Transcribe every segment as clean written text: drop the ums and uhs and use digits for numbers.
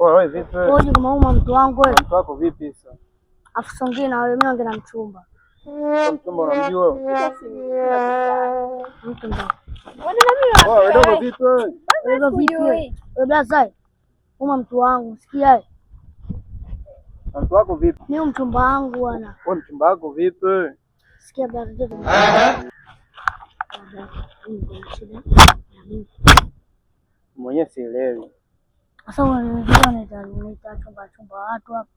Wewe vipi wewe? Ngoja kama uma mtu wangu wewe. Mtu wako vipi sasa? Afu songea na wewe, mimi naongea na mchumba. Mchumba unamjua wewe? Mchumba. Wewe dogo vipi wewe? Wewe vipi wewe? Wewe blaza. Uma mtu wangu, sikia. Mtu wako vipi? Mimi mchumba wangu bwana. Wewe mchumba wako vipi wewe? Sikia blaza. Mwenyewe sielewi. Sasa unaita chumba watu hapa.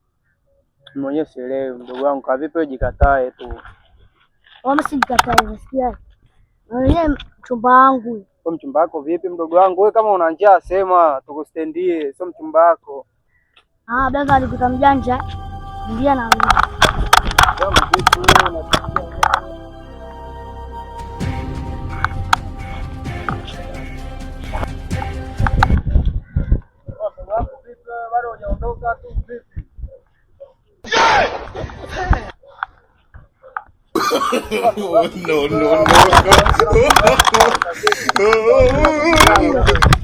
Mwenyewe sielewi mdogo wangu, kwa vipi wewe jikatae tu. Wama sijikatae, unasikia? Wewe mchumba wangu. Wewe mchumba wako vipi mdogo wangu? Wewe kama una njaa sema tukustendie, sio mchumba wako. Blaza alikuta mjanja. Ndia na wewe. Jambo vipi wewe unasikia? Bado hujaondoka tu vipi? No.